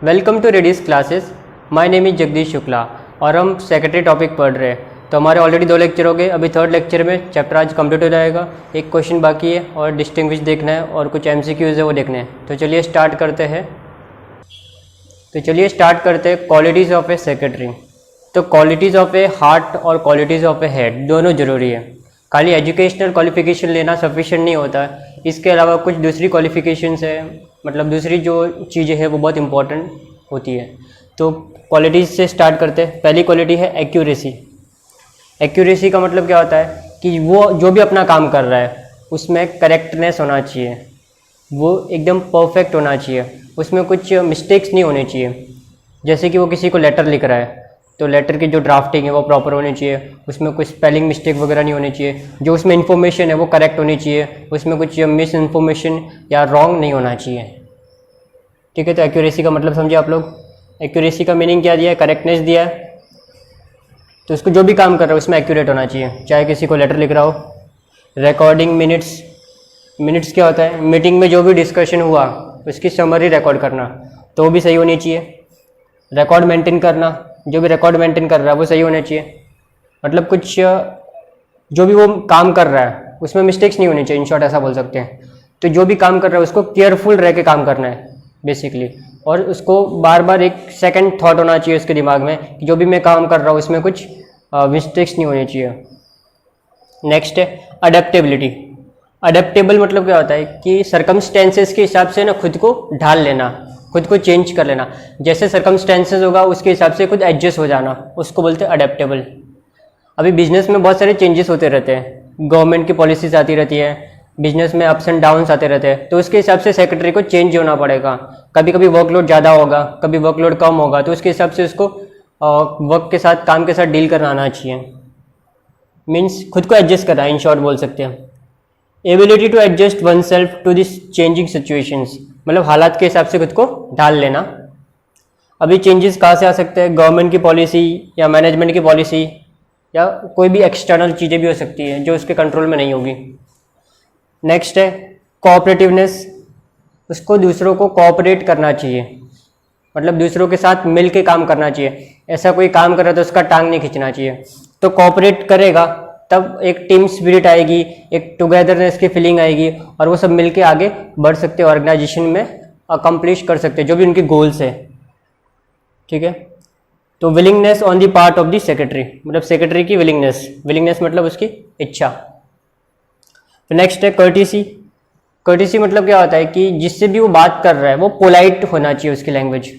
Welcome to Radis classes. My name is Jagdish Shukla और हम secretary topic पढ़ रहे हैं। तो हमारे ऑलरेडी 2 लेक्चर हो गए, अभी 3rd लेक्चर में चैप्टर आज कंप्लीट हो जाएगा। एक क्वेश्चन बाकी है और डिस्टिंग्विश देखना है और कुछ MCQs है वो देखने हैं। तो चलिए स्टार्ट करते हैं। Qualities of a secretary. तो क्वालिटीज़ ऑफ ए हार्ट और क्वालिटीज़ ऑफ ए हेड दोनों ज़रूरी है। खाली एजुकेशनल क्वालिफिकेशन लेना सफिशिएंट नहीं होता है, इसके अलावा कुछ दूसरी क्वालिफिकेशंस है, मतलब दूसरी जो चीज़ें हैं वो बहुत इंपॉर्टेंट होती है। तो क्वालिटीज़ से स्टार्ट करते हैं। पहली क्वालिटी है एक्यूरेसी। एक्यूरेसी का मतलब क्या होता है कि वो जो भी अपना काम कर रहा है उसमें करेक्टनेस होना चाहिए, वो एकदम परफेक्ट होना चाहिए, उसमें कुछ मिस्टेक्स नहीं होने चाहिए। जैसे कि वो किसी को लेटर लिख रहा है तो लेटर की जो ड्राफ्टिंग है वो प्रॉपर होनी चाहिए, उसमें कुछ स्पेलिंग मिस्टेक वगैरह नहीं होनी चाहिए, जो उसमें इन्फॉर्मेशन है वो करेक्ट होनी चाहिए, उसमें कुछ मिस इन्फॉर्मेशन या रॉन्ग नहीं होना चाहिए। ठीक है, तो एक्यूरेसी का मतलब समझे आप लोग। एक्यूरेसी का मीनिंग क्या दिया है? करेक्टनेस दिया है। तो उसको जो भी काम कर रहा है उसमें एक्यूरेट होना चाहिए, चाहे किसी को लेटर लिख रहा हो। रिकॉर्डिंग मिनट्स क्या होता है? मीटिंग में जो भी डिस्कशन हुआ उसकी समरी रिकॉर्ड करना, तो वो भी सही होनी चाहिए। रिकॉर्ड मेंटेन करना, जो भी रिकॉर्ड मेंटेन कर रहा है वो सही होना चाहिए। मतलब कुछ जो भी वो काम कर रहा है उसमें मिस्टेक्स नहीं होनी चाहिए, इन शॉर्ट ऐसा बोल सकते हैं। तो जो भी काम कर रहा है उसको केयरफुल रह के काम करना है बेसिकली, और उसको बार बार एक सेकंड थॉट होना चाहिए उसके दिमाग में कि जो भी मैं काम कर रहा हूँ उसमें कुछ मिस्टेक्स नहीं होनी चाहिए। नेक्स्ट है अडेप्टेबिलिटी। अडेप्टेबल मतलब क्या होता है कि सर्कमस्टेंसेस के हिसाब से ना खुद को ढाल लेना, खुद को चेंज कर लेना। जैसे सर्कमस्टेंसेस होगा उसके हिसाब से खुद एडजस्ट हो जाना, उसको बोलते हैं अडेप्टेबल। अभी बिजनेस में बहुत सारे चेंजेस होते रहते हैं, गवर्नमेंट की पॉलिसीज आती रहती है, बिजनेस में अप्स एंड डाउन्स आते रहते हैं, तो उसके हिसाब से सेक्रेटरी को चेंज होना पड़ेगा। कभी कभी वर्कलोड ज़्यादा होगा, कभी वर्कलोड कम होगा, तो उसके हिसाब से उसको वर्क के साथ, काम के साथ डील करना आना चाहिए। मीन्स खुद को एडजस्ट करना, इन शॉर्ट बोल सकते हैं। Ability to adjust oneself to this changing situations, मतलब हालात के हिसाब से खुद को ढाल लेना। अभी चेंजेस कहाँ से आ सकते हैं? गवर्नमेंट की पॉलिसी या मैनेजमेंट की पॉलिसी या कोई भी एक्सटर्नल चीज़ें भी हो सकती है जो उसके कंट्रोल में नहीं होगी। नेक्स्ट है कोऑपरेटिवनेस। उसको दूसरों को कोऑपरेट करना चाहिए, मतलब दूसरों के साथ मिल के काम करना चाहिए। ऐसा कोई काम कर रहा है तो उसका टांग नहीं खींचना चाहिए। तो कोऑपरेट करेगा तब एक टीम स्पिरिट आएगी, एक टुगेदरनेस की फीलिंग आएगी और वो सब मिलके आगे बढ़ सकते हैं, ऑर्गेनाइजेशन में अकम्प्लिश कर सकते हैं जो भी उनके गोल्स है। ठीक है, तो willingness on the part of the secretary, मतलब सेक्रेटरी की विलिंगनेस मतलब उसकी इच्छा। नेक्स्ट है कर्टिसी। कर्टिसी मतलब क्या होता है कि जिससे भी वो बात कर रहा है वो पोलाइट होना चाहिए, उसकी लैंग्वेज,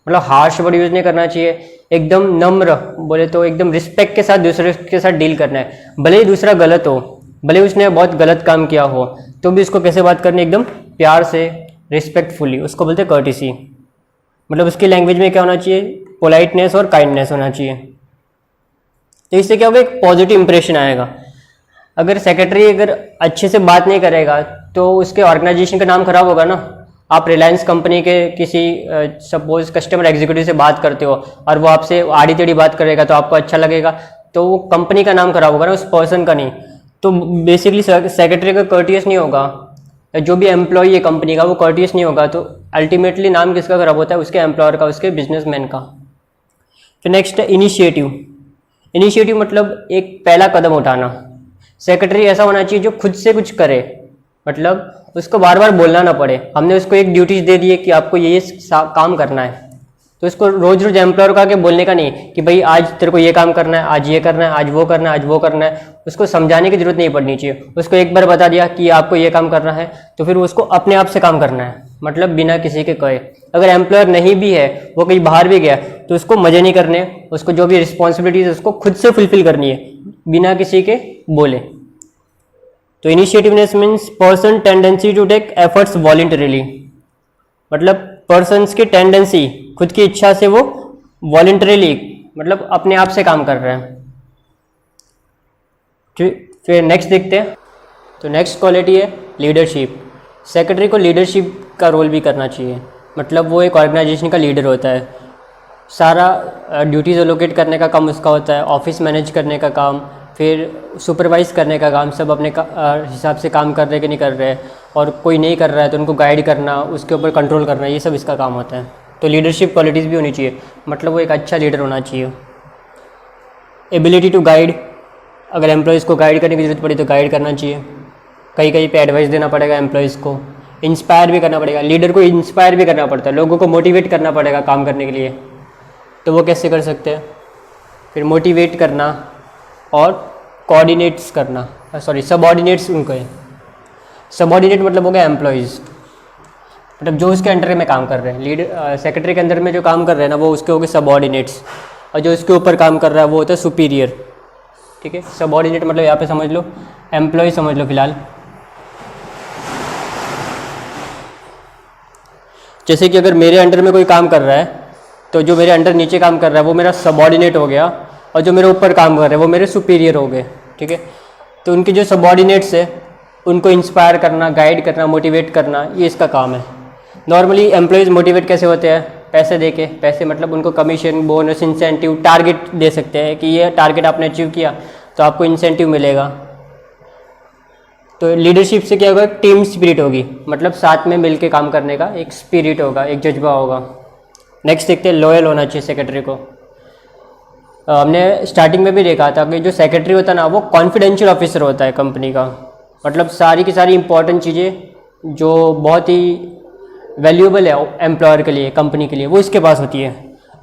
मतलब हार्श वर्ड यूज नहीं करना चाहिए, एकदम नम्र, बोले तो एकदम रिस्पेक्ट के साथ दूसरे के साथ डील करना है। भले ही दूसरा गलत हो, भले उसने बहुत गलत काम किया हो, तो भी उसको कैसे बात करनी? एकदम प्यार से, रिस्पेक्टफुली, उसको बोलते हैं कर्टिसी। मतलब उसकी लैंग्वेज में क्या होना चाहिए? पोलाइटनेस और काइंडनेस होना चाहिए। तो इससे क्या होगा? एक पॉजिटिव इंप्रेशन आएगा। अगर सेक्रेटरी अगर अच्छे से बात नहीं करेगा तो उसके ऑर्गेनाइजेशन का नाम खराब होगा ना। आप रिलायंस कंपनी के किसी सपोज कस्टमर एग्जीक्यूटिव से बात करते हो और वो आपसे आड़ी टेढ़ी बात करेगा तो आपको अच्छा लगेगा, तो वो कंपनी का नाम खराब होगा ना, उस पर्सन का नहीं। तो बेसिकली सेक्रेटरी का कर्टियस नहीं होगा, जो भी एम्प्लॉई है कंपनी का वो कर्टियस नहीं होगा, तो अल्टीमेटली नाम किसका खराब होता है? उसके एम्प्लॉयर का, उसके बिजनेसमैन का। फिर नेक्स्ट है इनिशिएटिव। इनिशिएटिव मतलब एक पहला कदम उठाना। सेक्रेटरी ऐसा होना चाहिए जो खुद से कुछ करे, मतलब उसको बार बार बोलना ना पड़े। हमने उसको एक ड्यूटीज दे दी है कि आपको ये काम करना है, तो उसको रोज रोज एम्प्लॉयर का आके बोलने का नहीं कि भाई आज तेरे को ये काम करना है, आज ये करना है, आज वो करना है, आज वो करना है। उसको समझाने की जरूरत नहीं पड़नी चाहिए। उसको एक बार बता दिया कि आपको ये काम करना है तो फिर उसको अपने आप से काम करना है, मतलब बिना किसी के कहे। अगर एम्प्लॉयर नहीं भी है, वो कहीं बाहर भी गया, तो उसको मजे नहीं करने, उसको जो भी रिस्पॉन्सिबिलिटीज है उसको खुद से फुलफिल करनी है बिना किसी के बोले। तो initiativeness means person tendency to take efforts voluntarily, मतलब पर्सन्स की टेंडेंसी, खुद की इच्छा से वो वॉलंटरीली, मतलब अपने आप से काम कर रहे हैं। फिर नेक्स्ट देखते हैं। तो नेक्स्ट क्वालिटी है लीडरशिप। सेक्रेटरी को लीडरशिप का रोल भी करना चाहिए, मतलब वो एक ऑर्गेनाइजेशन का लीडर होता है। सारा ड्यूटीज़ एलोकेट करने का काम उसका होता है, ऑफिस मैनेज करने का काम, फिर सुपरवाइज़ करने का काम, सब अपने हिसाब से काम कर रहे कि नहीं कर रहे, और कोई नहीं कर रहा है तो उनको गाइड करना, उसके ऊपर कंट्रोल करना, ये सब इसका काम होता है। तो लीडरशिप क्वालिटीज़ भी होनी चाहिए, मतलब वो एक अच्छा लीडर होना चाहिए। एबिलिटी टू गाइड, अगर एम्प्लॉयज़ को गाइड करने की ज़रूरत पड़ी तो गाइड करना चाहिए, कहीं कहीं पे एडवाइस देना पड़ेगा एम्प्लॉयज़ को। इंस्पायर भी करना पड़ेगा, लीडर को इंस्पायर भी करना पड़ता है, लोगों को मोटिवेट करना पड़ेगा काम करने के लिए। तो वो कैसे कर सकते हैं? फिर मोटिवेट करना और कोऑर्डिनेट्स करना, सबऑर्डिनेट्स उनको है। सबऑर्डिनेट मतलब हो गया एम्प्लॉयज़, मतलब जो उसके अंडर में काम कर रहे हैं। लीडर सेक्रेटरी के अंदर में जो काम कर रहे हैं ना, वो उसके हो गए सबऑर्डिनेट्स, और जो उसके ऊपर काम कर रहा है वो होता है सुपीरियर। ठीक है, सबऑर्डिनेट मतलब यहाँ पे समझ लो एम्प्लॉय समझ लो फिलहाल। जैसे कि अगर मेरे अंडर में कोई काम कर रहा है तो जो मेरे अंडर नीचे काम कर रहा है वो मेरा सबऑर्डिनेट हो गया, और जो मेरे ऊपर काम कर रहे हैं वो मेरे सुपीरियर हो गए। ठीक है, तो उनके जो सबऑर्डिनेट्स है उनको इंस्पायर करना, गाइड करना, मोटिवेट करना, ये इसका काम है। नॉर्मली एम्प्लॉयज़ मोटिवेट कैसे होते हैं? पैसे दे के। पैसे मतलब उनको कमीशन, बोनस, इंसेंटिव, टारगेट दे सकते हैं कि ये टारगेट आपने अचीव किया तो आपको इंसेंटिव मिलेगा। तो लीडरशिप से क्या होगा? टीम स्पिरिट होगी, मतलब साथ में मिलके काम करने का एक स्पिरिट होगा, एक जज्बा होगा। नेक्स्ट देखते हैं, लॉयल होना चाहिए सेक्रेटरी को। हमने स्टार्टिंग में भी देखा था कि जो सेक्रेटरी होता है ना, वो कॉन्फिडेंशियल ऑफिसर होता है कंपनी का, मतलब सारी की सारी इंपॉर्टेंट चीज़ें जो बहुत ही वैल्यूएबल है एम्प्लॉयर के लिए, कंपनी के लिए, वो इसके पास होती है।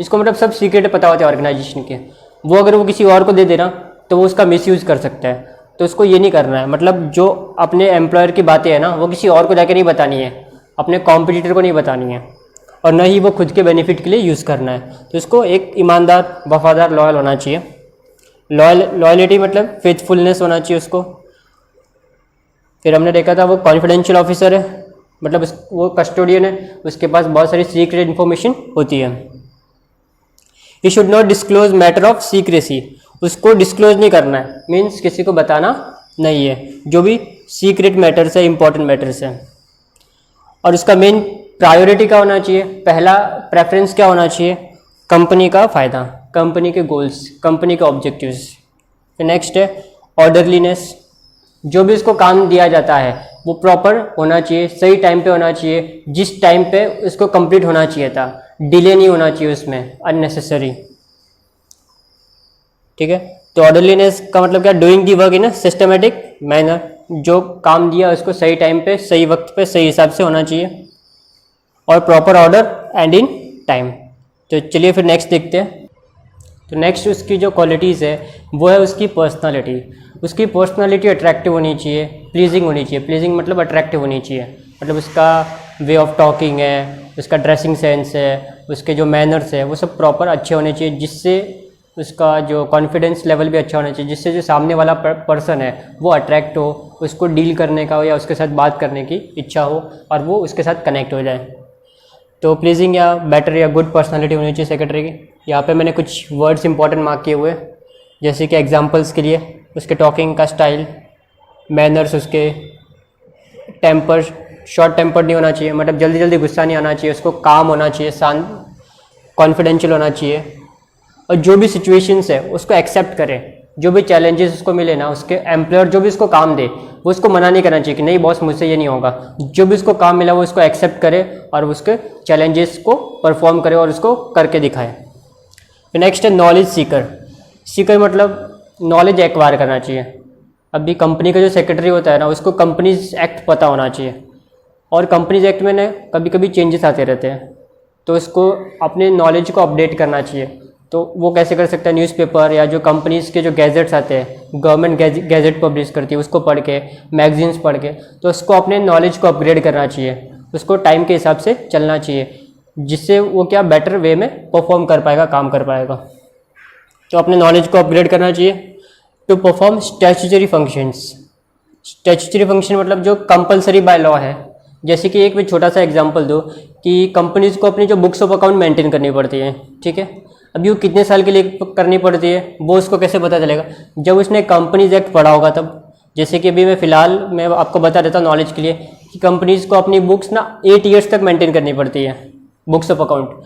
इसको मतलब सब सीक्रेट पता होते हैं ऑर्गेनाइजेशन के। वो अगर वो किसी और को दे देना तो वो उसका मिसयूज़ कर सकता है, तो उसको ये नहीं करना है। मतलब जो अपने एम्प्लॉयर की बातें हैं ना, वो किसी और को जाके नहीं बतानी है, अपने कॉम्पिटिटर को नहीं बतानी है, और न ही वो खुद के बेनिफिट के लिए यूज़ करना है। तो इसको एक ईमानदार, वफादार, लॉयल होना चाहिए। लॉयलिटी मतलब फेथफुलनेस होना चाहिए उसको। फिर हमने देखा था वो कॉन्फिडेंशियल ऑफिसर है, मतलब वो कस्टोडियन है, उसके पास बहुत सारी सीक्रेट इन्फॉर्मेशन होती है। He should not disclose matter of secrecy, उसको डिस्क्लोज नहीं करना है, मीन्स किसी को बताना नहीं है जो भी सीक्रेट मैटर्स है, इंपॉर्टेंट मैटर्स है। और उसका मेन प्रायोरिटी क्या होना चाहिए? पहला प्रेफरेंस क्या होना चाहिए? कंपनी का फ़ायदा, कंपनी के गोल्स, कंपनी के ऑब्जेक्टिव्स। फिर नेक्स्ट है ऑर्डरलीनेस, जो भी उसको काम दिया जाता है वो प्रॉपर होना चाहिए, सही टाइम पे होना चाहिए, जिस टाइम पे उसको कंप्लीट होना चाहिए था, डिले नहीं होना चाहिए उसमें अननेसेसरी। ठीक है, तो ऑर्डरलीनेस का मतलब क्या? Doing the work in a systematic manner, जो काम दिया उसको सही टाइम पे, सही वक्त पे, सही हिसाब से होना चाहिए, और proper order and in time. तो चलिए फिर नेक्स्ट देखते हैं। तो नेक्स्ट उसकी जो क्वालिटीज़ है वो है उसकी पर्सनालिटी। उसकी पर्सनालिटी अट्रैक्टिव होनी चाहिए, प्लीजिंग होनी चाहिए। प्लीजिंग मतलब अट्रैक्टिव होनी चाहिए, मतलब उसका वे ऑफ टॉकिंग है, उसका ड्रेसिंग सेंस है, उसके जो मैनर्स है वो सब प्रॉपर अच्छे होने चाहिए, जिससे उसका जो कॉन्फिडेंस लेवल भी अच्छा होना चाहिए, जिससे जो सामने वाला पर्सन है वो अट्रैक्ट हो, उसको डील करने का या उसके साथ बात करने की इच्छा हो और वो उसके साथ कनेक्ट हो जाए। तो प्लीजिंग या बेटर या गुड पर्सनालिटी होनी चाहिए सेक्रेटरी की। यहाँ पे मैंने कुछ वर्ड्स इंपॉर्टेंट मार्क किए हुए, जैसे कि एग्जांपल्स के लिए उसके टॉकिंग का स्टाइल, मैनर्स, उसके टेम्पर, शॉर्ट टेम्पर नहीं होना चाहिए, मतलब जल्दी जल्दी गुस्सा नहीं आना चाहिए, उसको काम होना चाहिए, शांत, कॉन्फिडेंशियल होना चाहिए, और जो भी सिचुएशंस है उसको एक्सेप्ट करे। जो भी चैलेंजेस उसको मिले ना, उसके एम्प्लॉयर जो भी उसको काम दे वो उसको मना नहीं करना चाहिए कि नहीं बॉस मुझसे ये नहीं होगा। जो भी उसको काम मिला वो उसको एक्सेप्ट करे और उसके चैलेंजेस को परफॉर्म करे और उसको करके दिखाए। फिर नेक्स्ट है नॉलेज सीकर। सीकर मतलब नॉलेज एक्वायर करना चाहिए। अभी कंपनी का जो सेक्रेटरी होता है ना, उसको कंपनीज एक्ट पता होना चाहिए, और कंपनीज एक्ट में ना कभी कभी चेंजेस आते रहते हैं, तो उसको अपने नॉलेज को अपडेट करना चाहिए। तो वो कैसे कर सकता है? न्यूज़पेपर या जो कंपनीज़ के जो गैजेट्स आते हैं, गवर्नमेंट गैजेट पब्लिश करती है, उसको पढ़ के, मैगजीन्स पढ़ के, तो उसको अपने नॉलेज को अपग्रेड करना चाहिए, उसको टाइम के हिसाब से चलना चाहिए, जिससे वो क्या बेटर वे में परफॉर्म कर पाएगा, काम कर पाएगा। तो अपने नॉलेज को अपग्रेड करना चाहिए। To perform statutory functions. Statutory function मतलब जो कंपलसरी बाय लॉ है। जैसे कि एक भी छोटा सा एग्जांपल दो कि कंपनीज़ को अपनी जो बुक्स ऑफ अकाउंट मेंटेन करनी पड़ती है, ठीक है, अभी वो कितने साल के लिए करनी पड़ती है वो उसको कैसे पता चलेगा? जब उसने कंपनीज एक्ट पढ़ा होगा तब। जैसे कि अभी मैं आपको बता देता हूँ नॉलेज के लिए कि कंपनीज़ को अपनी बुक्स ना 8 ईयर्स तक मेंटेन करनी पड़ती है, बुक्स ऑफ अकाउंट।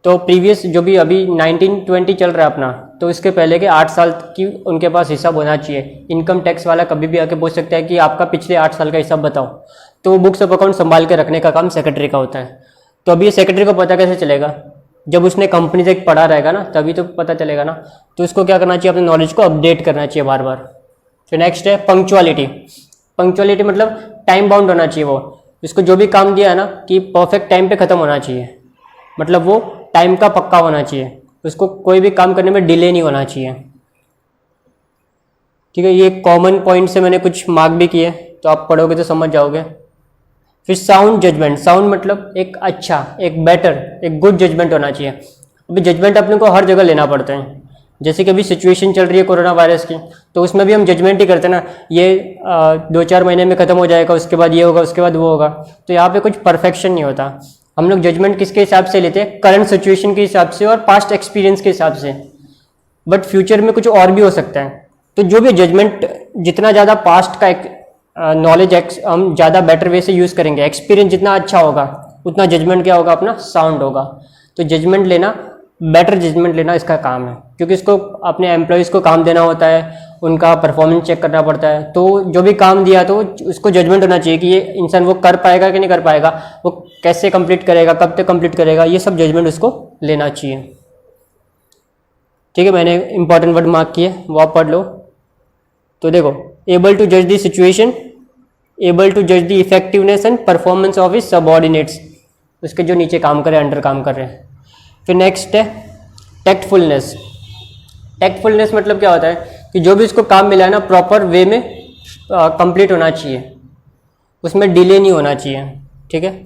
तो प्रीवियस जो भी अभी 1920 चल रहा है अपना, तो इसके पहले के 8 साल की उनके पास हिसाब होना चाहिए। इनकम टैक्स वाला कभी भी आके पूछ सकता है कि आपका पिछले 8 साल का हिसाब बताओ, तो बुक्स ऑफ अकाउंट संभाल के रखने का काम सेक्रेटरी का होता है। तो अभी ये सेक्रेटरी को पता कैसे चलेगा? जब उसने कंपनी से एक पढ़ा रहेगा ना, तभी तो पता चलेगा ना। तो उसको क्या करना चाहिए? अपने नॉलेज को अपडेट करना चाहिए बार बार। फिर नेक्स्ट है पंक्चुअलिटी। पंक्चुअलिटी मतलब टाइम बाउंड होना चाहिए। वो इसको जो भी काम दिया है ना कि परफेक्ट टाइम पे ख़त्म होना चाहिए, मतलब वो टाइम का पक्का होना चाहिए, उसको कोई भी काम करने में डिले नहीं होना चाहिए। ठीक है, ये कॉमन पॉइंट से मैंने कुछ मार्क भी किए, तो आप पढ़ोगे तो समझ जाओगे। फिर साउंड जजमेंट। साउंड मतलब एक अच्छा, एक बेटर, एक गुड जजमेंट होना चाहिए। अभी जजमेंट अपने को हर जगह लेना पड़ता है। जैसे कि अभी सिचुएशन चल रही है कोरोना वायरस की, तो उसमें भी हम जजमेंट ही करते हैं ना, ये 2-4 महीने में ख़त्म हो जाएगा, उसके बाद ये होगा, उसके बाद वो होगा। तो यहाँ पे कुछ परफेक्शन नहीं होता। हम लोग जजमेंट किसके हिसाब से लेते हैं? करंट सिचुएशन के हिसाब से और पास्ट एक्सपीरियंस के हिसाब से। बट फ्यूचर में कुछ और भी हो सकता है। तो जो भी जजमेंट, जितना ज़्यादा पास्ट का नॉलेज हम ज़्यादा बेटर वे से यूज़ करेंगे, एक्सपीरियंस जितना अच्छा होगा, उतना जजमेंट क्या होगा? अपना साउंड होगा। तो जजमेंट लेना, बेटर जजमेंट लेना इसका काम है, क्योंकि इसको अपने एम्प्लॉयज़ को काम देना होता है, उनका परफॉर्मेंस चेक करना पड़ता है। तो जो भी काम दिया तो उसको जजमेंट होना चाहिए कि ये इंसान वो कर पाएगा कि नहीं कर पाएगा, वो कैसे कंप्लीट करेगा, कब तक कंप्लीट करेगा, ये सब जजमेंट उसको लेना चाहिए। ठीक है, मैंने इंपॉर्टेंट वर्ड मार्क किए, वो आप पढ़ लो। तो देखो, एबल टू जज द सिचुएशन, एबल टू जज the effectiveness and performance of his subordinates, उसके जो नीचे काम कर रहे हैं, अंडर काम कर रहे हैं। फिर नेक्स्ट है टैक्टफुलनेस। टैक्टफुलनेस मतलब क्या होता है कि जो भी उसको काम मिला है ना, प्रॉपर वे में कंप्लीट होना चाहिए, उसमें डिले नहीं होना चाहिए। ठीक है।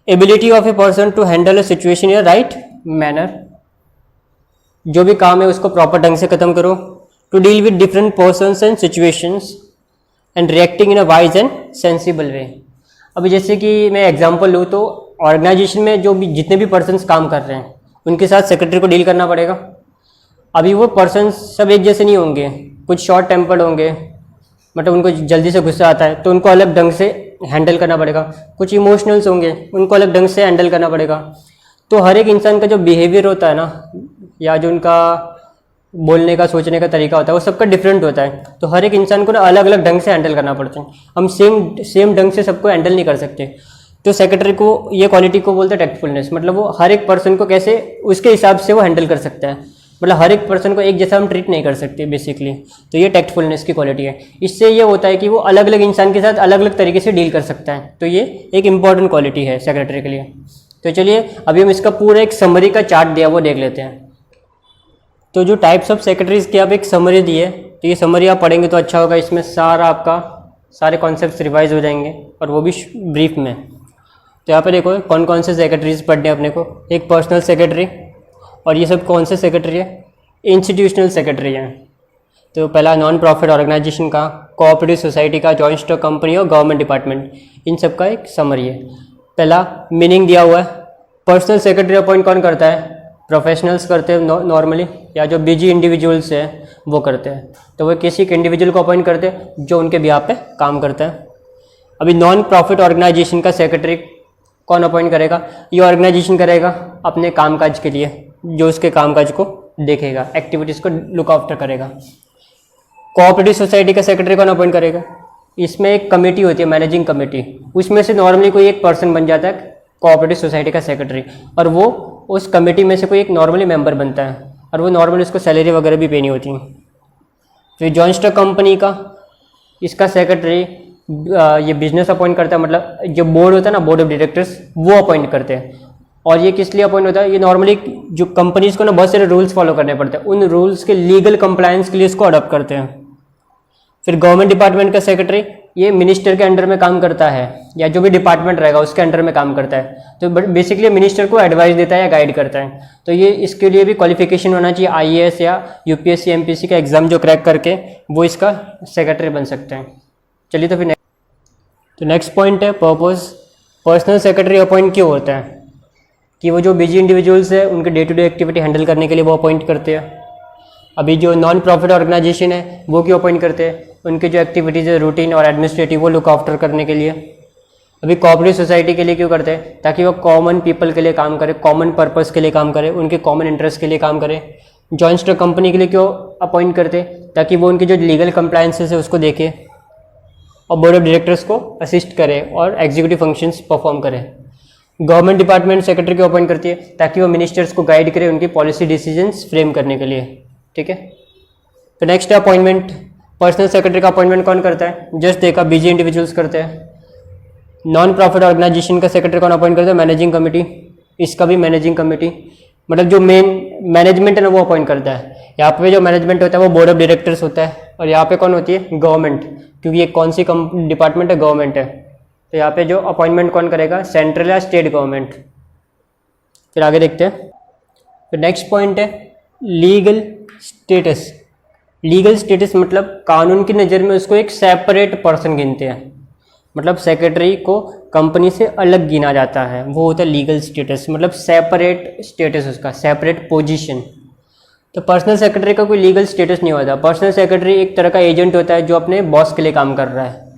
Ability of a person to handle a situation in a right manner, जो भी काम है उसको प्रॉपर ढंग से खत्म करो। To deal with different persons and situations and reacting in a wise and sensible way. अभी जैसे कि मैं एग्जांपल लूँ तो ऑर्गेनाइजेशन में जो भी जितने भी पर्सन्स काम कर रहे हैं, उनके साथ सेक्रेटरी को डील करना पड़ेगा। अभी वो पर्सन्स सब एक जैसे नहीं होंगे, कुछ शॉर्ट टेम्पर्ड होंगे, मतलब उनको जल्दी से गुस्सा आता है, तो उनको अलग ढंग से हैंडल करना पड़ेगा। कुछ इमोशनल्स होंगे, उनको अलग ढंग से हैंडल करना पड़ेगा। तो हर एक इंसान का जो बिहेवियर होता है ना, या जो उनका बोलने का, सोचने का तरीका होता है, वो सबका डिफरेंट होता है। तो हर एक इंसान को ना अलग अलग ढंग से हैंडल करना पड़ता है। हम सेम ढंग से सबको हैंडल नहीं कर सकते। तो सेक्रेटरी को ये क्वालिटी को बोलते हैं टैक्टफुलनेस, मतलब वो हर एक पर्सन को कैसे उसके हिसाब से वो हैंडल कर सकता है, मतलब हर एक पर्सन को एक जैसा हम ट्रीट नहीं कर सकते बेसिकली। तो ये टैक्टफुलनेस की क्वालिटी है। इससे ये होता है कि वो अलग अलग इंसान के साथ अलग अलग तरीके से डील कर सकता है। तो ये एक इंपॉर्टेंट क्वालिटी है सेक्रेटरी के लिए। तो चलिए अभी हम इसका पूरा एक समरी का चार्ट दिया वो देख लेते हैं। तो जो टाइप्स ऑफ सेक्रेटरीज की आप एक समरी दी है, तो ये समरी आप पढ़ेंगे तो अच्छा होगा। इसमें सारे कॉन्सेप्ट्स रिवाइज हो जाएंगे, और वो भी ब्रीफ में। तो यहाँ पे देखो कौन कौन से सेक्रेटरीज पढ़ने हैं अपने को। एक पर्सनल सेक्रेटरी, और ये सब कौन से सेक्रेटरी है? इंस्टीट्यूशनल सेक्रेटरी हैं। तो पहला नॉन प्रॉफिट ऑर्गेनाइजेशन का, कोऑपरेटिव सोसाइटी का, जॉइंट स्टॉक कंपनी और गवर्नमेंट डिपार्टमेंट, इन सब का एक समरी है। पहला मीनिंग दिया हुआ है। पर्सनल सेक्रेटरी अपॉइंट कौन करता है? प्रोफेशनल्स करते हैं नॉर्मली, या जो बिजी इंडिविजुअल्स हैं वो करते हैं। तो वो किसी एक इंडिविजुअल को अपॉइंट करते हैं जो उनके बिहाफ पे काम करता है। अभी नॉन प्रॉफिट ऑर्गेनाइजेशन का सेक्रेटरी कौन अपॉइंट करेगा? ये ऑर्गेनाइजेशन करेगा अपने कामकाज के लिए, जो उसके कामकाज को देखेगा, एक्टिविटीज़ को लुक आफ्टर करेगा। कोऑपरेटिव सोसाइटी का सेक्रेटरी कौन अपॉइंट करेगा? इसमें एक कमेटी होती है, मैनेजिंग कमेटी, उसमें से नॉर्मली कोई एक पर्सन बन जाता है कोऑपरेटिव सोसाइटी का सेक्रेटरी, और वो उस कमेटी में से कोई एक नॉर्मली मेंबर बनता है, और वो नॉर्मली उसको सैलरी वगैरह भी पेनी होती है। फिर जॉइंट स्टॉक कंपनी का, इसका सेक्रेटरी ये बिजनेस अपॉइंट करता है, मतलब जो बोर्ड होता है ना, बोर्ड ऑफ डायरेक्टर्स, वो अपॉइंट करते हैं। और ये किस लिए अपॉइंट होता है? ये नॉर्मली जो कंपनीज को ना बहुत सारे रूल्स फॉलो करने पड़ते हैं, उन रूल्स के लीगल कंप्लायंस के लिए इसको अडॉप्ट करते हैं। फिर गवर्नमेंट डिपार्टमेंट का सेक्रेटरी, ये मिनिस्टर के अंडर में काम करता है, या जो भी डिपार्टमेंट रहेगा उसके अंडर में काम करता है। तो बेसिकली मिनिस्टर को एडवाइस देता है या गाइड करता है। तो ये इसके लिए भी क्वालिफिकेशन होना चाहिए, आईएएस या यूपीएससी एमपीएससी का एग्जाम जो क्रैक करके वो इसका सेक्रेटरी बन सकते हैं। चलिए तो फिर नेक्स्ट पॉइंट है पर्पस। पर्सनल सेक्रेटरी अपॉइंट क्यों होता है? कि वो जो बिजी इंडिविजुअल्स है उनके day to day activity handle करने के लिए वो अपॉइंट करते हैं। अभी जो नॉन प्रॉफिट ऑर्गेनाइजेशन है वो क्यों अपॉइंट करते हैं? उनके जो एक्टिविटीज़ है रूटीन और एडमिनिस्ट्रेटिव वो लुक आफ्टर करने के लिए। अभी कोऑपरेटिव सोसाइटी के लिए क्यों करते हैं? ताकि वो कॉमन पीपल के लिए काम करे, कॉमन पर्पस के लिए काम करे, उनके कॉमन इंटरेस्ट के लिए काम करे। जॉइंट स्टॉक कंपनी के लिए क्यों अपॉइंट करते हैं? ताकि वो उनकी जो लीगल कंप्लायंसेस है उसको देखे, और बोर्ड ऑफ डायरेक्टर्स को असिस्ट करे और एग्जीक्यूटिव फंक्शंस परफॉर्म करे। गवर्नमेंट डिपार्टमेंट सेक्रेटरी को अपॉइंट करती है ताकि वो मिनिस्टर्स को गाइड करे उनकी पॉलिसी डिसीजंस फ्रेम करने के लिए, ठीक है। तो नेक्स्ट है अपॉइंटमेंट। पर्सनल सेक्रेटरी का अपॉइंटमेंट कौन करता है? जस्ट देखा बिजी इंडिविजुअल्स करते हैं। नॉन प्रॉफिट ऑर्गेनाइजेशन का सेक्रेटरी कौन अपॉइंट करता है? Managing committee. इसका भी मैनेजिंग कमेटी, मतलब जो मेन मैनेजमेंट है ना वो अपॉइंट करता है। यहाँ पे जो मैनेजमेंट होता है वो बोर्ड ऑफ डायरेक्टर्स होता है, और यहाँ पे कौन होती है? गवर्नमेंट, क्योंकि ये कौन सी डिपार्टमेंट है? गवर्नमेंट है। तो यहाँ पे जो अपॉइंटमेंट कौन करेगा? सेंट्रल या स्टेट गवर्नमेंट। फिर आगे देखते हैं। तो नेक्स्ट पॉइंट है लीगल स्टेटस। लीगल स्टेटस मतलब कानून की नज़र में उसको एक सेपरेट पर्सन गिनते हैं, मतलब सेक्रेटरी को कंपनी से अलग गिना जाता है, वो होता है लीगल स्टेटस, मतलब सेपरेट स्टेटस, उसका सेपरेट पोजीशन। तो पर्सनल सेक्रेटरी का कोई लीगल स्टेटस नहीं होता। पर्सनल सेक्रेटरी एक तरह का एजेंट होता है जो अपने बॉस के लिए काम कर रहा है।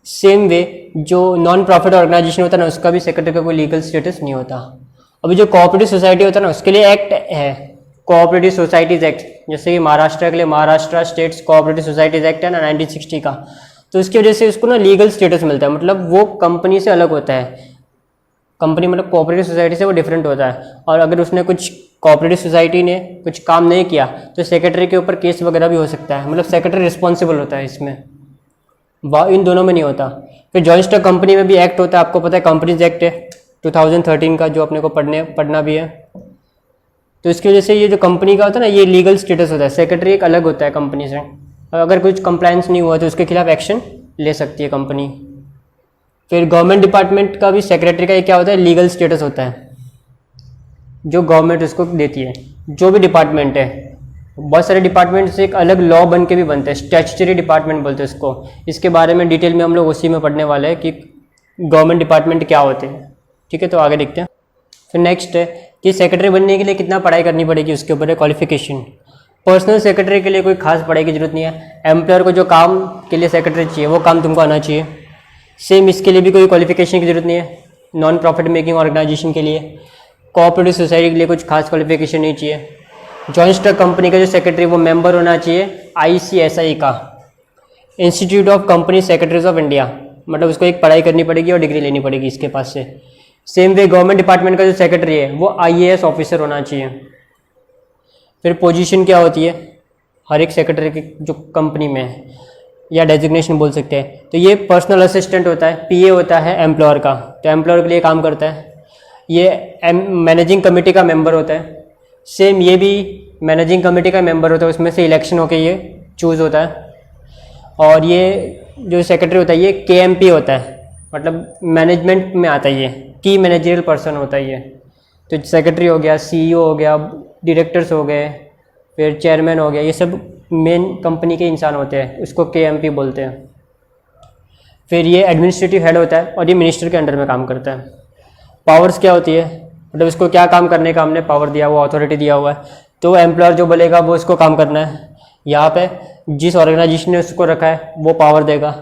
सेम वे जो नॉन प्रॉफिट ऑर्गेनाइजेशन होता है ना, उसका भी सेक्रेटरी का कोई लीगल स्टेटस नहीं होता। अभी जो कोऑपरेटिव सोसाइटी होता है ना, उसके लिए एक्ट है, कोऑपरेटिव सोसाइटीज़ एक्ट, जैसे कि महाराष्ट्र के लिए Maharashtra states cooperative societies act है ना 1960 का। तो उसकी वजह से उसको ना लीगल स्टेटस मिलता है, मतलब वो कंपनी से अलग होता है। कंपनी मतलब कोऑपरेटिव सोसाइटी से वो डिफरेंट होता है। और अगर उसने कुछ कोऑपरेटिव सोसाइटी ने कुछ काम नहीं किया तो सेक्रेटरी के ऊपर केस वगैरह भी हो सकता है, मतलब सेक्रेटरी रिस्पॉन्सिबल होता है इसमें। इन दोनों में नहीं होता। फिर जॉइंट स्टॉक कंपनी में भी एक्ट होता है, आपको पता है कंपनीज एक्ट है 2013 का, जो अपने को पढ़ना भी है। तो इसकी वजह से ये जो कंपनी का होता है ना, ये लीगल स्टेटस होता है। सेक्रेटरी एक अलग होता है कंपनी से, और अगर कुछ कंप्लायंस नहीं हुआ तो उसके खिलाफ एक्शन ले सकती है कंपनी। फिर गवर्नमेंट डिपार्टमेंट का भी सेक्रेटरी का क्या होता है? लीगल स्टेटस होता है, जो गवर्नमेंट उसको देती है। जो भी डिपार्टमेंट है, बहुत सारे डिपार्टमेंट से एक अलग लॉ बन के भी बनते हैं, स्टैट्यूटरी डिपार्टमेंट बोलते हैं इसको। इसके बारे में डिटेल में हम लोग उसी में पढ़ने वाले हैं कि गवर्नमेंट डिपार्टमेंट क्या होते हैं, ठीक है। तो आगे देखते हैं। फिर नेक्स्ट है कि सेक्रेटरी बनने के लिए कितना पढ़ाई करनी पड़ेगी, उसके ऊपर है क्वालिफिकेशन। पर्सनल सेक्रेटरी के लिए कोई खास पढ़ाई की जरूरत नहीं है। एम्प्लॉयर को जो काम के लिए सेक्रेटरी चाहिए वो काम तुमको आना चाहिए। सेम इसके लिए भी कोई क्वालिफिकेशन की जरूरत नहीं है। नॉन प्रॉफिट मेकिंग ऑर्गेनाइजेशन के लिए, कोऑपरेटिव सोसाइटी के लिए कुछ खास क्वालिफिकेशन नहीं चाहिए। जॉइंट स्टॉक कंपनी का जो सेक्रेटरी वो मेंबर होना चाहिए ICSI का, institute of company secretaries of India, मतलब उसको एक पढ़ाई करनी पड़ेगी और डिग्री लेनी पड़ेगी इसके पास से। सेम वे गवर्नमेंट डिपार्टमेंट का जो सेक्रेटरी है वो IAS ऑफिसर होना चाहिए। फिर पोजीशन क्या होती है हर एक सेक्रेटरी की जो कंपनी में है, या डेजिग्नेशन बोल सकते हैं। तो ये पर्सनल असिस्टेंट होता है, PA होता है एम्प्लॉयर का, तो एम्प्लॉयर के लिए काम करता है। ये मैनेजिंग कमेटी का मेंबर होता है। सेम ये भी मैनेजिंग कमेटी का मेंबर होता है, उसमें से इलेक्शन होकर ये चूज़ होता है। और ये जो सेक्रेटरी होता है ये KMP होता है, मतलब मैनेजमेंट में आता है, ये की मैनेजरियल पर्सन होता है ये। तो सेक्रेटरी हो गया, CEO हो गया, डायरेक्टर्स हो गए, फिर चेयरमैन हो गया, ये सब मेन कंपनी के इंसान होते हैं, उसको KMP बोलते हैं। फिर ये एडमिनिस्ट्रेटिव हेड होता है और ये मिनिस्टर के अंडर में काम करता है। पावर्स क्या होती है, मतलब इसको क्या काम करने का हमने पावर दिया हुआ, अथॉरिटी दिया हुआ है, तो एम्प्लॉयर जो बोलेगा वो इसको काम करना है। यहाँ पे जिस ऑर्गेनाइजेशन ने उसको रखा है वो पावर देगा।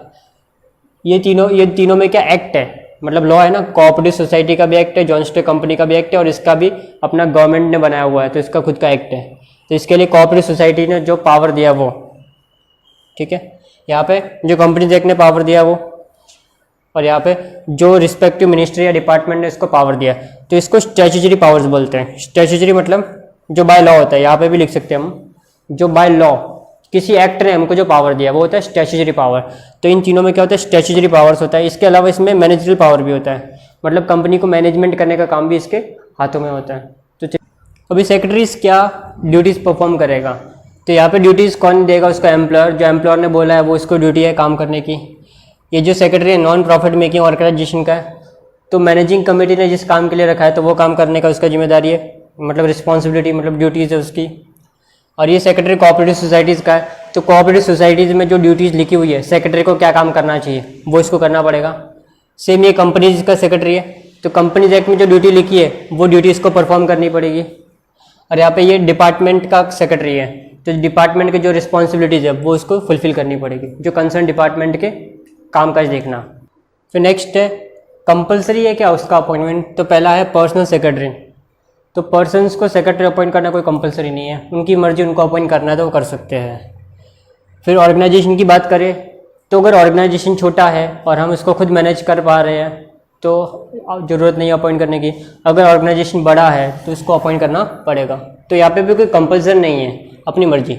ये तीनों में क्या एक्ट है, मतलब लॉ है ना, कोऑपरेटिव सोसाइटी का भी एक्ट है, जॉइंट स्टॉक कंपनी का भी एक्ट है, और इसका भी अपना गवर्नमेंट ने बनाया हुआ है, तो इसका खुद का एक्ट है। तो इसके लिए कोऑपरेटिव सोसाइटी ने जो पावर दिया वो, ठीक है। यहाँ पे जो कंपनीज एक्ट ने पावर दिया वो, और यहाँ पे जो रिस्पेक्टिव मिनिस्ट्री या डिपार्टमेंट ने इसको पावर दिया, तो इसको स्टैट्यूटरी पावर्स बोलते हैं। स्टैट्यूटरी मतलब जो बाय लॉ होता है, यहाँ पे भी लिख सकते हैं हम, जो बाय लॉ किसी एक्ट ने हमको जो पावर दिया वो होता है स्टैट्यूटरी पावर। तो इन तीनों में क्या होता है? स्टैट्यूटरी पावर्स होता है। इसके अलावा इसमें मैनेजरियल पावर भी होता है, मतलब कंपनी को मैनेजमेंट करने का काम भी इसके हाथों में होता है। तो अभी सेक्रेटरीज क्या ड्यूटीज़ परफॉर्म करेगा, तो यहाँ पे ड्यूटीज़ कौन देगा? उसका एम्प्लॉयर, जो एम्प्लॉयर ने बोला है वो इसको ड्यूटी है काम करने की। ये जो सेक्रेटरी है नॉन प्रॉफिट मेकिंग ऑर्गेनाइजेशन का है, तो मैनेजिंग कमेटी ने जिस काम के लिए रखा है तो वो काम करने का उसका जिम्मेदारी है, मतलब रिस्पॉन्सिबिलिटी, मतलब ड्यूटीज़ है उसकी। और ये सेक्रेटरी कोऑपरेटिव सोसाइटीज़ का है, तो कोऑपरेटिव सोसाइटीज़ में जो ड्यूटीज़ लिखी हुई है सेक्रेटरी को क्या काम करना चाहिए वो इसको करना पड़ेगा। सेम ये कंपनीज का सेक्रेटरी है, तो कंपनीज एक्ट में जो ड्यूटी लिखी है वो ड्यूटी इसको परफॉर्म करनी पड़ेगी। और यहाँ पे ये डिपार्टमेंट का सेक्रेटरी है, तो डिपार्टमेंट की जो रिस्पॉन्सिबिलिटीज़ है वो उसको फुलफिल करनी पड़ेगी, जो कंसर्न डिपार्टमेंट के कामकाज देखना। फिर नेक्स्ट है कंपलसरी है क्या उसका अपॉइंटमेंट, तो पहला है पर्सनल सेक्रेटरी। तो पर्सन्स को सेक्रेटरी अपॉइंट करना कोई कंपलसरी नहीं है, उनकी मर्जी, उनको अपॉइंट करना है तो वो कर सकते हैं। फिर ऑर्गेनाइजेशन की बात करें तो अगर ऑर्गेनाइजेशन छोटा है और हम इसको खुद मैनेज कर पा रहे हैं तो ज़रूरत नहीं अपॉइंट करने की। अगर ऑर्गेनाइजेशन बड़ा है तो उसको अपॉइंट करना पड़ेगा। तो यहाँ पे भी कोई कंपल्सन नहीं है, अपनी मर्जी।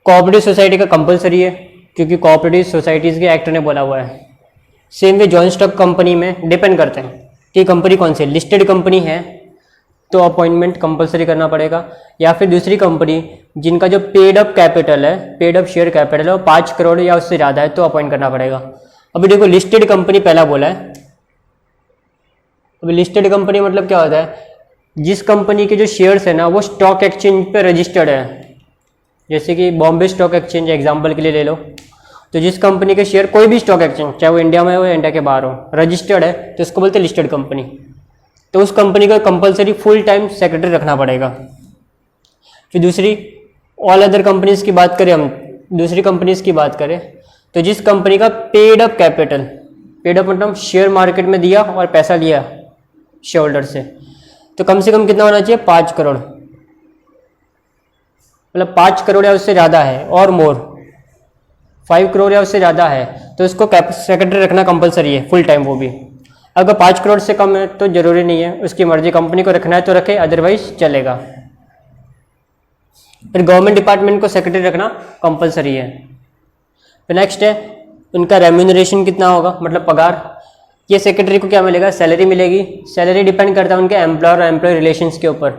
कोऑपरेटिव सोसाइटी का कंपलसरी है, क्योंकि कोऑपरेटिव सोसाइटीज़ के एक्ट ने बोला हुआ है। Same way joint stock company में डिपेंड करते हैं कि कंपनी कौन सी लिस्टेड कंपनी है तो अपॉइंटमेंट कंपलसरी करना पड़ेगा, या फिर दूसरी कंपनी जिनका जो पेड अप कैपिटल है, पेड अप शेयर कैपिटल है वो 5 करोड़ या उससे ज़्यादा है तो अपॉइंट करना पड़ेगा। अभी देखो लिस्टेड कंपनी पहला बोला है। अभी लिस्टेड कंपनी मतलब क्या होता है, जिस कंपनी के जो शेयर्स है ना वो स्टॉक एक्सचेंज पे रजिस्टर्ड है। जैसे कि बॉम्बे स्टॉक एक्सचेंज एग्जाम्पल के लिए ले लो, तो जिस कंपनी के शेयर कोई भी स्टॉक एक्सचेंज चाहे वो इंडिया में हो या इंडिया के बाहर हो रजिस्टर्ड है तो उसको बोलते हैं लिस्टेड कंपनी। तो उस कंपनी का कंपलसरी फुल टाइम सेक्रेटरी रखना पड़ेगा। फिर दूसरी ऑल अदर कंपनीज की बात करें हम, दूसरी कंपनीज की बात करें तो जिस कंपनी का paid up capital, paid up मतलब शेयर मार्केट में दिया और पैसा लिया शेयर होल्डर से, तो कम से कम कितना होना चाहिए 5 करोड़, मतलब 5 करोड़ या उससे ज़्यादा है और मोर 5 करोड़ या उससे ज़्यादा है तो उसको सेक्रेटरी रखना कंपलसरी है फुल टाइम। वो भी अगर 5 करोड़ से कम है तो ज़रूरी नहीं है, उसकी मर्जी, कंपनी को रखना है तो रखे अदरवाइज चलेगा। फिर गवर्नमेंट डिपार्टमेंट को सेक्रेटरी रखना कंपलसरी है। फिर नेक्स्ट है उनका रेम्यूनरेशन कितना होगा, मतलब पगार। ये सेक्रेटरी को क्या मिलेगा, सैलरी मिलेगी। सैलरी डिपेंड करता है उनके एम्प्लॉयर और एम्प्लॉय रिलेशंस के ऊपर।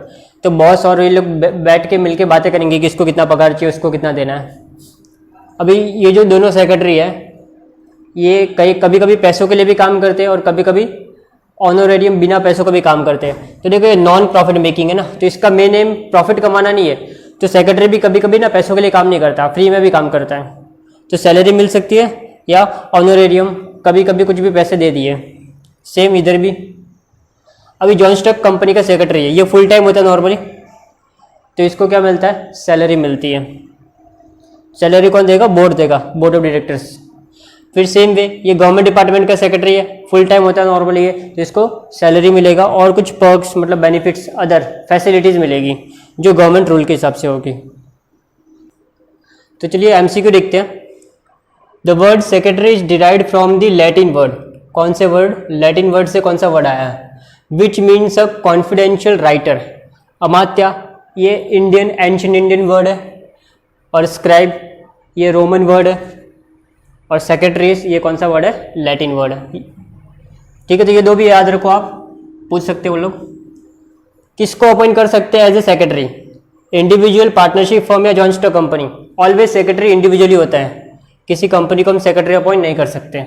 तो बॉस और ये लोग बैठ के मिलके बातें करेंगे कि इसको कितना पगार चाहिए, उसको कितना देना है। अभी ये जो दोनों सेक्रेटरी है ये कभी कभी पैसों के लिए भी काम करते हैं और कभी कभी ऑनोरेरियम बिना पैसों का भी काम करते हैं। तो देखो ये नॉन प्रॉफिट मेकिंग है ना, तो इसका मेन एम प्रॉफिट कमाना नहीं है। तो सेक्रेटरी भी कभी कभी ना पैसों के लिए काम नहीं करता, फ्री में भी काम करता है। तो सैलरी मिल सकती है या ऑनोरेरियम, कभी कभी कुछ भी पैसे दे दिए। सेम इधर भी। अभी जॉइंट स्टॉक कंपनी का सेक्रेटरी है, ये फुल टाइम होता है नॉर्मली, तो इसको क्या मिलता है, सैलरी मिलती है। सैलरी कौन देगा, बोर्ड देगा, बोर्ड ऑफ डायरेक्टर्स। फिर सेम वे ये गवर्नमेंट डिपार्टमेंट का सेक्रेटरी है, फुल टाइम होता है नॉर्मली है, तो इसको सैलरी मिलेगा और कुछ पर्क्स मतलब बेनिफिट्स, अदर फैसिलिटीज मिलेगी जो गवर्नमेंट रूल के हिसाब से होगी। तो चलिए एमसीक्यू देखते हैं। The word secretary is derived from the Latin word. कौन से वर्ड, लैटिन वर्ड से कौन सा वर्ड आया है, which means a confidential writer. Amatya ये इंडियन, एंशिएंट इंडियन वर्ड है, और स्क्राइब ये रोमन वर्ड है, और सेक्रेटरीज ये कौन सा वर्ड है, लैटिन वर्ड है। ठीक है, तो ये दो भी याद रखो, आप पूछ सकते हो लोग। किसको अपॉइंट कर सकते हैं as a secretary, individual, partnership firm या joint stock company. Always secretary individually होता है, किसी कंपनी को हम सेक्रेटरी अपॉइंट नहीं कर सकते।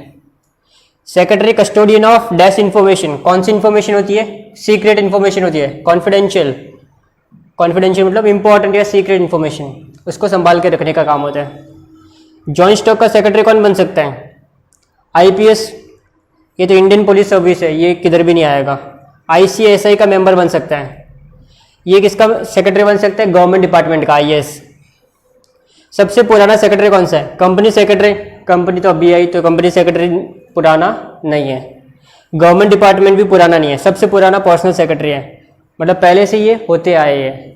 Secretary custodian of dash information. कौन सी इन्फॉर्मेशन होती है, सीक्रेट इन्फॉर्मेशन होती है, कॉन्फिडेंशियल। कॉन्फिडेंशियल मतलब इंपॉर्टेंट या सीक्रेट इन्फॉर्मेशन, उसको संभाल के रखने का काम होता है। जॉइंट स्टॉक का सेक्रेटरी कौन बन सकता है, आईपीएस, ये तो इंडियन पुलिस सर्विस है, ये किधर भी नहीं आएगा। आईसीएसआई का मेंबर बन सकता है, ये किसका सेक्रेटरी बन सकता है, गवर्नमेंट डिपार्टमेंट का, आईएएस। सबसे पुराना सेक्रेटरी कौन सा है, कंपनी सेक्रेटरी। कंपनी तो अभी आई, तो कंपनी सेक्रेटरी पुराना नहीं है। गवर्नमेंट डिपार्टमेंट भी पुराना नहीं है, सबसे पुराना पर्सनल सेक्रेटरी है, मतलब पहले से ये होते आए हैं।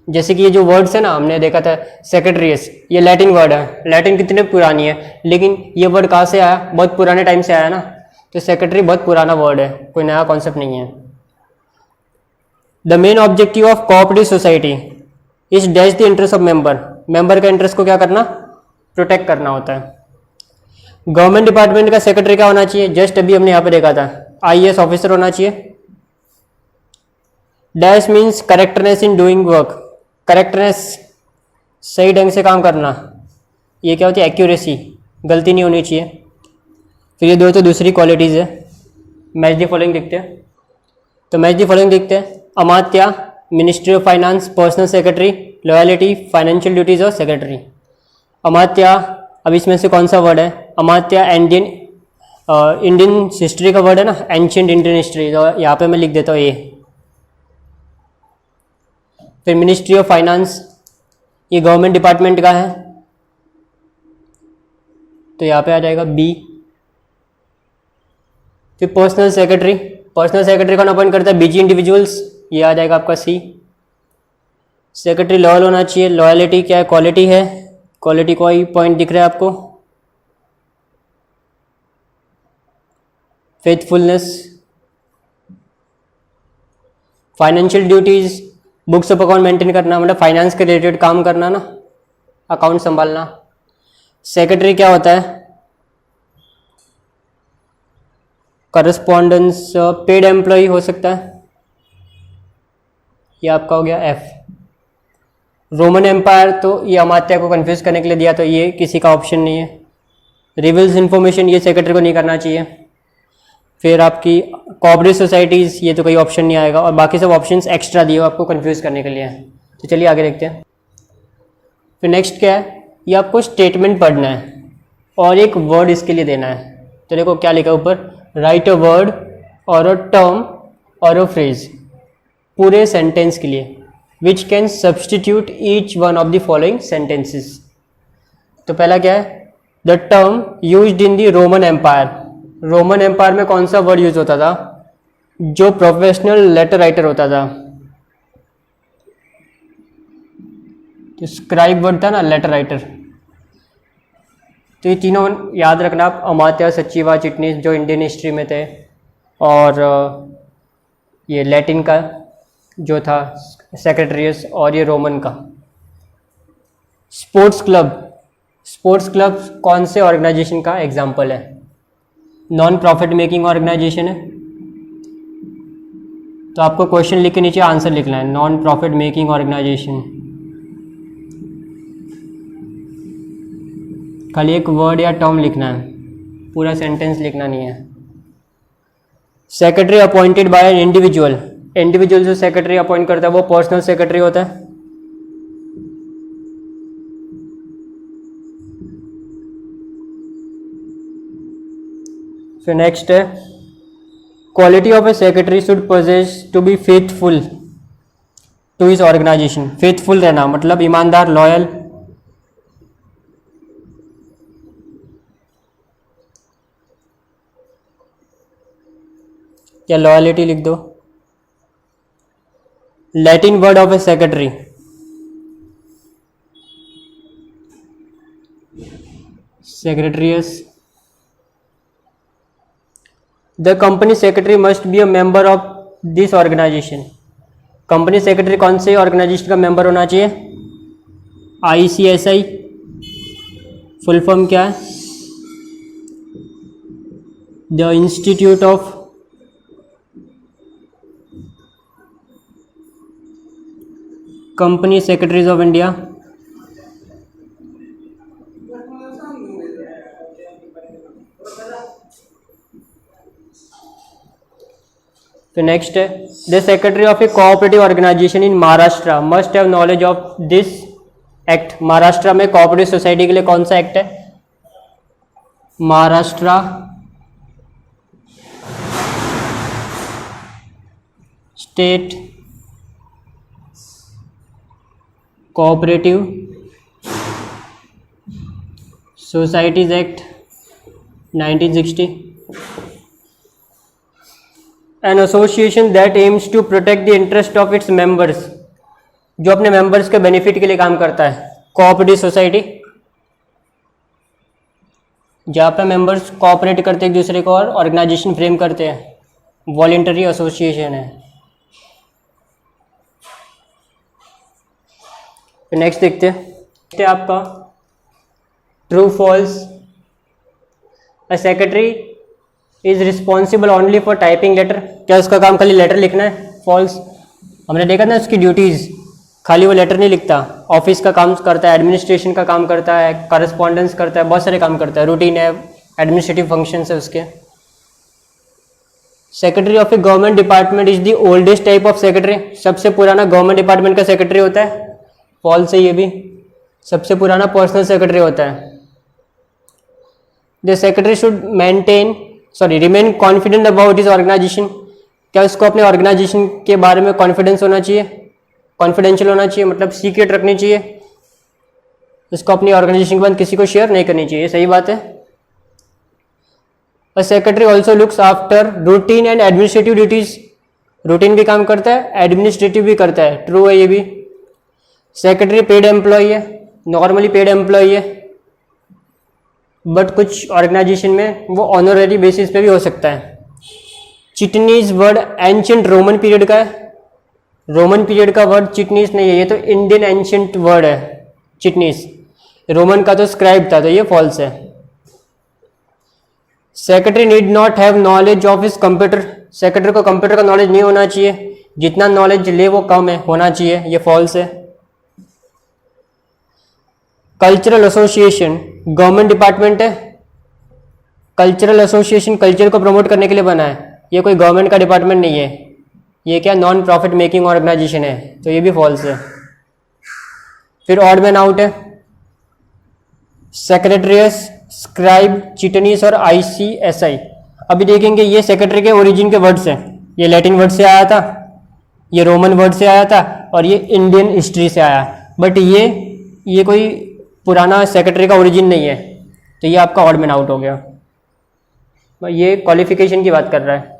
जैसे कि ये जो वर्ड्स है ना, हमने देखा था सेक्रेटरीज, ये लैटिन वर्ड है। लैटिन कितने पुरानी है, लेकिन ये वर्ड कहाँ से आया, बहुत पुराने टाइम से आया ना, तो सेक्रेटरी बहुत पुराना वर्ड है, कोई नया कॉन्सेप्ट नहीं है। The main objective of cooperative society is dash the interest of member. Member का इंटरेस्ट को क्या करना, प्रोटेक्ट करना होता है। गवर्नमेंट डिपार्टमेंट का सेक्रेटरी क्या होना चाहिए, जस्ट अभी हमने यहाँ पे देखा था, आईएएस ऑफिसर होना चाहिए। Dash means correctness in doing work. Correctness, सही ढंग से काम करना। ये क्या होती है, एक्यूरेसी, गलती नहीं होनी चाहिए। फिर ये दो तो दूसरी क्वालिटीज़ है। मैच दी फॉलोइंग देखते हैं, तो मैच दी फॉलोइंग देखते हैं। Amatya, ministry of finance, personal secretary, loyalty, financial duties of secretary. Amatya, अब इसमें से कौन सा वर्ड है, अमात्या इंडियन हिस्ट्री का वर्ड है ना, एंशिएंट इंडियन हिस्ट्री, तो यहाँ पे मैं लिख देता हूँ ए। फिर मिनिस्ट्री ऑफ फाइनेंस, ये गवर्नमेंट डिपार्टमेंट का है, तो यहाँ पे आ जाएगा बी। फिर पर्सनल सेक्रेटरी, पर्सनल सेक्रेटरी कौन अपॉइंट करता है, बीजी इंडिविजुअल्स, ये आ जाएगा आपका सी। सेक्रेटरी लॉयल होना चाहिए। लॉयलिटी क्या है, क्वालिटी है, क्वालिटी कोई पॉइंट दिख रहा है आपको। Faithfulness, financial duties, books of account maintain करना, मतलब फाइनेंस के रिलेटेड काम करना ना, अकाउंट संभालना। सेक्रेटरी क्या होता है? करस्पॉन्डेंस, पेड एम्प्लॉय हो सकता है, ये आपका हो गया एफ। रोमन एम्पायर, तो ये अमात्या को कंफ्यूज करने के लिए दिया, तो ये किसी का ऑप्शन नहीं है। रिवील्स इन्फॉर्मेशन, ये सेक्रेटरी को नहीं करना चाहिए। फिर आपकी कोऑपरेटिव सोसाइटीज़, ये तो कोई ऑप्शन नहीं आएगा, और बाकी सब ऑप्शंस एक्स्ट्रा दिए आपको कंफ्यूज करने के लिए। तो चलिए आगे देखते हैं। फिर नेक्स्ट क्या है, ये आपको स्टेटमेंट पढ़ना है और एक वर्ड इसके लिए देना है। तो देखो क्या लिखा है ऊपर, राइट अ वर्ड और अ टर्म और अ फ्रेज पूरे सेंटेंस के लिए which can substitute each one of the following sentences. तो पहला क्या है, the term used in the Roman empire. Roman empire में कौन सा वर्ड यूज होता था? जो प्रोफेशनल लेटर राइटर होता था, तो स्क्राइब वर्ड था ना, लेटर राइटर। तो ये तीनों याद रखना आप, अमात्या, सचिवा, चिटनीस जो इंडियन हिस्ट्री में थे, और ये लैटिन का जो था सेक्रेटरीज, और ये रोमन का। स्पोर्ट्स क्लब, स्पोर्ट्स क्लब कौन से ऑर्गेनाइजेशन का एग्जाम्पल है? नॉन प्रॉफिट मेकिंग ऑर्गेनाइजेशन है। तो आपको क्वेश्चन लिख के नीचे आंसर लिखना है, नॉन प्रॉफिट मेकिंग ऑर्गेनाइजेशन। खाली एक वर्ड या टर्म लिखना है, पूरा सेंटेंस लिखना नहीं है। Secretary appointed by an individual, individual जो सेक्रेटरी अपॉइंट करता है वो पर्सनल सेक्रेटरी होता है। फिर नेक्स्ट है, quality of a secretary should possess to be faithful to his organisation. Faithful रहना मतलब ईमानदार, लॉयल। या लॉयलिटी लिख दो। Latin word of a secretary, secretaries. The company secretary must be a member of this organisation. Company secretary कौन से organisation का member होना चाहिए? ICSI, फुल फॉर्म क्या है? The institute of company secretaries of India. तो नेक्स्ट है, the secretary of a cooperative organization in Maharashtra must have knowledge of this act. Maharashtra में कोऑपरेटिव सोसाइटी के लिए कौन सा एक्ट है? Maharashtra state cooperative societies act 1960। An association that aims to protect the interest of its members, जो अपने members के benefit के लिए काम करता है। कोऑपरेटिव सोसाइटी, जहाँ पे मेंबर्स कोऑपरेट करते हैं एक दूसरे को और ऑर्गेनाइजेशन फ्रेम करते हैं, वॉलेंटरी एसोसिएशन है। नेक्स्ट देखते हैं आपका true false. A secretary is responsible only for typing letter. क्या उसका काम खाली लेटर लिखना है? फॉल्स। हमने देखा ना उसकी ड्यूटीज़, खाली वो लेटर नहीं लिखता, ऑफिस का काम करता है, एडमिनिस्ट्रेशन का काम करता है, करस्पॉन्डेंस करता है, बहुत सारे काम करता है, रूटीन है, एडमिनिस्ट्रेटिव फंक्शंस है उसके। Secretary of A government department is the oldest type of secretary. सबसे पुराना गवर्नमेंट डिपार्टमेंट का सेक्रेटरी होता है, फॉल्स है ये भी। सबसे पुराना पर्सनल सेक्रेटरी होता है। The secretary should remain confident about his organization. क्या उसको अपने ऑर्गेनाइजेशन के बारे में कॉन्फिडेंस होना चाहिए, कॉन्फिडेंशियल होना चाहिए, मतलब सीक्रेट रखनी चाहिए। उसको अपनी ऑर्गेनाइजेशन के बाद किसी को शेयर नहीं करनी चाहिए, सही बात है। अ secretary also looks after routine and administrative duties. Routine भी काम करता है, एडमिनिस्ट्रेटिव भी करता है, ट्रू है ये भी। सेक्रेटरी पेड एम्प्लॉय है, नॉर्मली पेड एम्प्लॉय है, बट कुछ ऑर्गेनाइजेशन में वो ऑनररी बेसिस पे भी हो सकता है। Chitnis word ancient Roman period का है, रोमन पीरियड का वर्ड चिटनीस नहीं है, ये तो इंडियन एंशिएंट वर्ड है चिटनीस, रोमन का तो स्क्राइब था, तो ये फॉल्स है। Secretary need not have knowledge of his computer, secretary को कंप्यूटर का नॉलेज नहीं होना चाहिए, जितना नॉलेज ले वो कम है, होना चाहिए, ये फॉल्स है। कल्चरल एसोसिएशन गवर्नमेंट डिपार्टमेंट है, कल्चरल एसोसिएशन कल्चर को प्रमोट करने के लिए बना है, ये कोई गवर्नमेंट का डिपार्टमेंट नहीं है, ये क्या नॉन प्रॉफिट मेकिंग ऑर्गेनाइजेशन है, तो ये भी फॉल्स है। फिर ऑड मैन आउट है, सेक्रेटरीस, स्क्राइब, चिटनीस और ICSI। अभी देखेंगे ये सेक्रेटरी के ओरिजिन के वर्ड्स हैं, ये लैटिन वर्ड से आया था, ये रोमन वर्ड से आया था और ये इंडियन हिस्ट्री से आया, बट ये कोई पुराना सेक्रेटरी का ओरिजिन नहीं है, तो ये आपका ऑड मैन आउट हो गया। ये क्वालिफिकेशन की बात कर रहा है।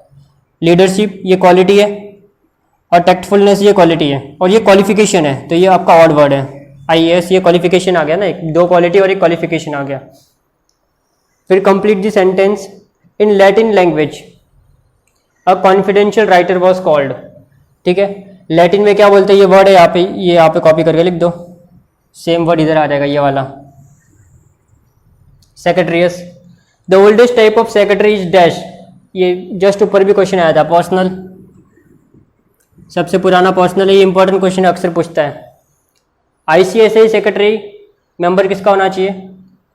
लीडरशिप ये क्वालिटी है और टैक्टफुलनेस ये क्वालिटी है और ये क्वालिफिकेशन है, तो ये आपका ऑड वर्ड है। IAS ये क्वालिफिकेशन आ गया ना, एक दो क्वालिटी और एक क्वालिफिकेशन आ गया। फिर complete the sentence in Latin language a confidential writer was called. ठीक है, लैटिन में क्या बोलते हैं, ये वर्ड है यहाँ पे, ये यहाँ पे कॉपी करके लिख दो, सेम वर्ड इधर आ जाएगा ये वाला। Secretaries, the oldest type of secretary is dash, ये जस्ट ऊपर भी क्वेश्चन आया था, पर्सनल, सबसे पुराना पर्सनल है, ये इंपॉर्टेंट क्वेश्चन अक्सर पूछता है। ICSI सेक्रेटरी मेंबर किसका होना चाहिए,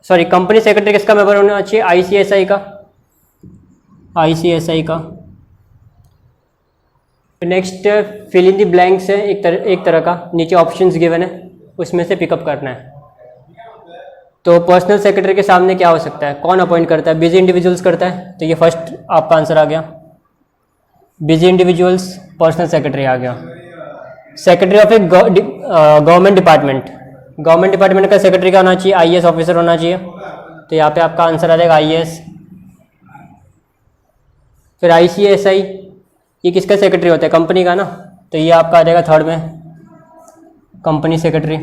सॉरी कंपनी सेक्रेटरी किसका मेंबर होना चाहिए, ICSI का, ICSI का। Next fill in the blanks है, एक तरह का, नीचे ऑप्शंस गिवन है, उसमें से पिकअप करना है। तो पर्सनल सेक्रेटरी के सामने क्या हो सकता है, कौन अपॉइंट करता है, बिजी इंडिविजुअल्स करता है, तो ये फर्स्ट आपका आंसर आ गया, बिजी इंडिविजुअल्स पर्सनल सेक्रेटरी आ गया। Secretary of A government department, government department का सेक्रेटरी क्या होना चाहिए, IAS ऑफिसर होना चाहिए, तो यहाँ पे आपका आंसर आ जाएगा IAS। फिर ICSI ये किसका सेक्रेटरी होता है, कंपनी का ना, तो ये आपका आ जाएगा थर्ड में, कंपनी सेक्रेटरी।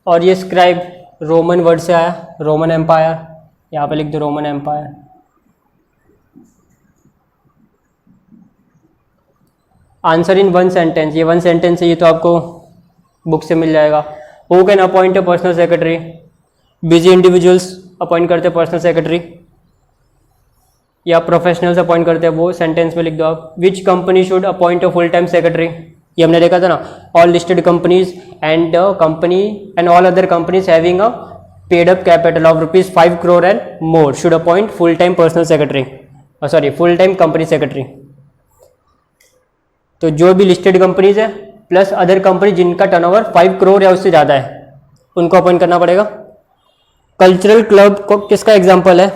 और ये स्क्राइब रोमन वर्ड से आया, रोमन एम्पायर, यहाँ पे लिख दो Roman empire. Answer in one sentence, ये वन सेंटेंस है, ये तो आपको बुक से मिल जाएगा। Who can appoint a personal secretary, busy individuals appoint करते हैं पर्सनल सेक्रेटरी, या प्रोफेशनल्स अपॉइंट करते हैं, वो सेंटेंस में लिख दो आप। Which company should appoint a full time secretary, ये हमने देखा था ना, all listed companies and company and all other companies having a paid up capital of ₹5 crore and more should appoint full time personal secretary, sorry full time company secretary. तो जो भी listed companies है plus other company जिनका turnover 5 crore या उससे ज़्यादा है, उनको अपॉइंट करना पड़ेगा। कल्चरल क्लब को किसका एग्जाम्पल है,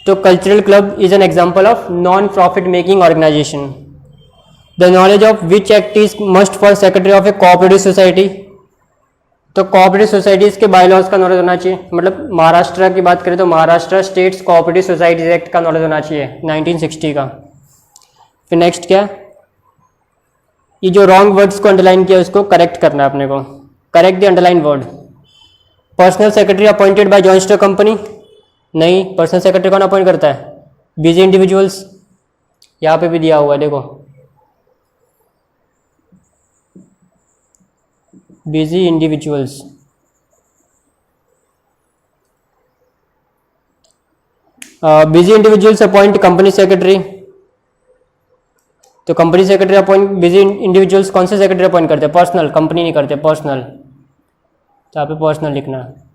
तो cultural club is an example of non profit making organization. The knowledge of which act is must for secretary of a cooperative society, तो कोऑपरेटिव सोसाइटीज़ के बायलॉज का नॉलेज होना चाहिए, मतलब महाराष्ट्र की बात करें तो Maharashtra states cooperative societies act का नॉलेज होना चाहिए 1960 का। फिर नेक्स्ट क्या, ये जो रॉन्ग वर्ड्स को अंडरलाइन किया उसको करेक्ट करना है अपने को, correct the underline word. Personal secretary appointed by joint stock company, नहीं, पर्सनल सेक्रेटरी कौन अपॉइंट करता है, बिजी इंडिविजुअल्स, यहाँ पे भी दिया हुआ है देखो, busy individuals. Busy individuals appoint company secretary, तो company secretary appoint, busy individuals कौन से सेक्रेटरी अपॉइंट करते हैं, पर्सनल, कंपनी नहीं करते, पर्सनल, तो यहाँ पे पर्सनल लिखना है।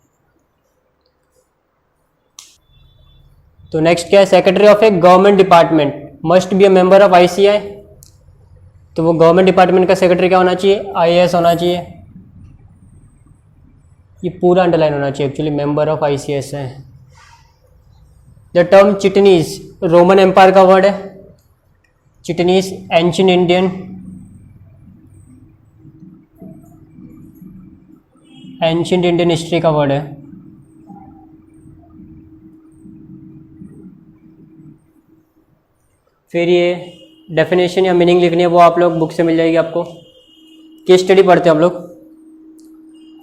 तो नेक्स्ट क्या है, secretary of A government department must be a member of ICI, तो वो गवर्नमेंट डिपार्टमेंट का सेक्रेटरी क्या होना चाहिए, IAS होना चाहिए, ये पूरा अंडरलाइन होना चाहिए, एक्चुअली मेंबर ऑफ ICS है। The term chitnis Roman empire का वर्ड है, chitnis ancient Indian, ancient Indian history का वर्ड है। फिर ये डेफिनेशन या मीनिंग लिखनी है, वो आप लोग बुक से मिल जाएगी आपको। केस स्टडी पढ़ते हैं हम लोग।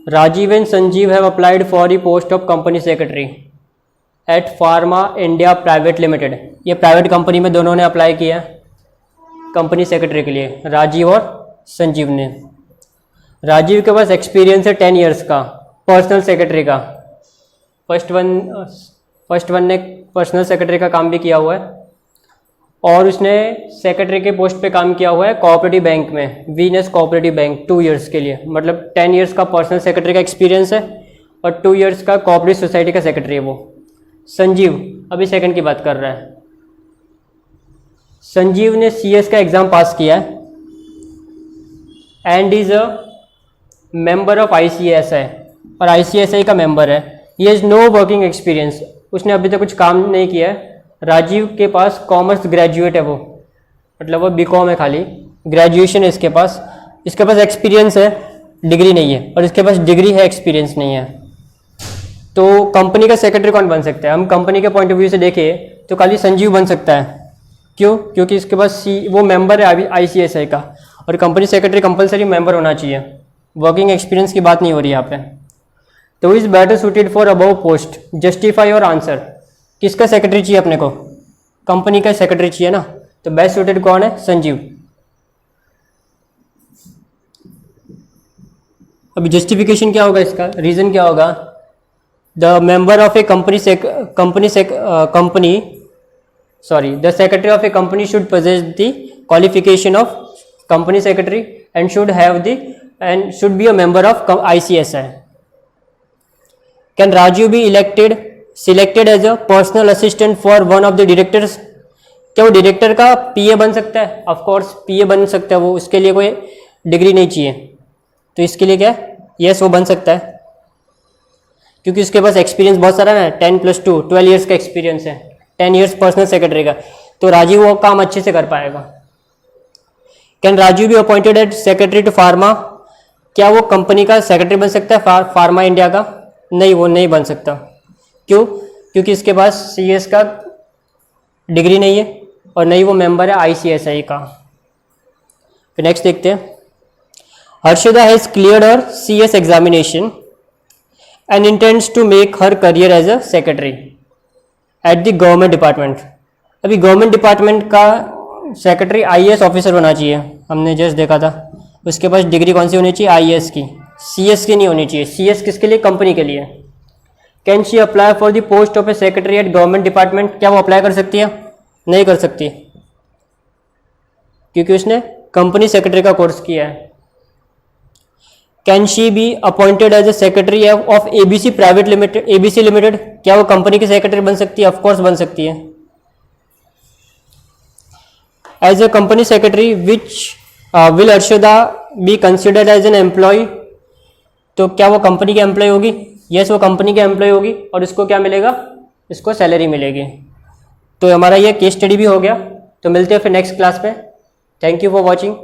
Rajeev and Sanjeev have applied for the post of company secretary at Pharma India private limited. ये प्राइवेट कंपनी में दोनों ने अप्लाई किया कंपनी सेक्रेटरी के लिए, राजीव और संजीव ने। राजीव के पास एक्सपीरियंस है 10 इयर्स का पर्सनल सेक्रेटरी का। फर्स्ट वन ने पर्सनल सेक्रेटरी का काम भी किया हुआ है और उसने सेक्रेटरी के पोस्ट पे काम किया हुआ है कोऑपरेटिव बैंक में, वीनस कोऑपरेटिव बैंक 2 इयर्स के लिए। मतलब 10 इयर्स का पर्सनल सेक्रेटरी का एक्सपीरियंस है और 2 इयर्स का कोऑपरेटिव सोसाइटी का सेक्रेटरी है वो। संजीव अभी सेकंड की बात कर रहा है। संजीव ने CS का एग्ज़ाम पास किया है and is a member of ICSI और ICSI का मेंबर है। He has no working experience, उसने अभी तक कुछ काम नहीं किया है। राजीव के पास कॉमर्स ग्रेजुएट है वो, मतलब वो BCom है, खाली ग्रेजुएशन है इसके पास। इसके पास एक्सपीरियंस है, डिग्री नहीं है, और इसके पास डिग्री है, एक्सपीरियंस नहीं है। तो कंपनी का सेक्रेटरी कौन बन सकता है? हम कंपनी के पॉइंट ऑफ व्यू से देखें तो खाली संजीव बन सकता है। क्यों? क्योंकि इसके पास वो मेंबर है ICSI का, और कंपनी सेक्रेटरी कंपलसरी मेंबर होना चाहिए। वर्किंग एक्सपीरियंस की बात नहीं हो रही यहाँ पे। तो is better suited for above post, justify और आंसर। किसका सेक्रेटरी चाहिए अपने को? कंपनी का सेक्रेटरी चाहिए ना, तो बेस्ट सुटेड कौन है? संजीव। अभी जस्टिफिकेशन क्या होगा इसका, रीजन क्या होगा? The member of A company the secretary of A company should possess the qualification of company secretary and should be a member of ICSI. Can Raju be selected as a personal assistant for one of the directors? क्या वो director का PA बन सकता है? Of course PA बन सकता है वो, उसके लिए कोई डिग्री नहीं चाहिए। तो इसके लिए क्या है? यस, वो बन सकता है क्योंकि उसके पास एक्सपीरियंस बहुत सारा है, 10+2 12 इयर्स का एक्सपीरियंस है, 10 इयर्स पर्सनल सेक्रेटरी का। तो राजीव वो काम अच्छे से कर पाएगा। Can Rajeev be appointed as secretary to Pharma? क्या वो कंपनी का सेक्रेटरी बन सकता है फार्मा इंडिया का? नहीं, वो नहीं बन सकता। क्यों? क्योंकि इसके पास CS का डिग्री नहीं है और नहीं वो मेंबर है ICSI का। फिर नेक्स्ट देखते हैं। Harshada has cleared her CS examination and intends to make her career as a secretary at the government department. अभी गवर्नमेंट डिपार्टमेंट का सेक्रेटरी IAS ऑफिसर होना चाहिए, हमने जस्ट देखा था। उसके पास डिग्री कौन सी होनी चाहिए? IAS की, CS की नहीं होनी चाहिए। CS किसके लिए? कंपनी के लिए। Can she apply for the post of a secretary eight government department? क्या वो अप्लाई कर सकती है? नहीं कर सकती, क्योंकि उसने कंपनी सेक्रेटरी का कोर्स किया है। Can she be appointed as a secretary of ABC private limited, ABC limited? क्या वो कंपनी की सेक्रेटरी बन सकती है? ऑफकोर्स बन सकती है। As a company secretary which will अर्शदा be considered as an employee? तो क्या वो कंपनी की एम्प्लॉय होगी? यस, वो कंपनी की एम्प्लॉय होगी और इसको क्या मिलेगा? इसको सैलरी मिलेगी। तो हमारा ये केस स्टडी भी हो गया। तो मिलते हैं फिर नेक्स्ट क्लास में। Thank you for watching.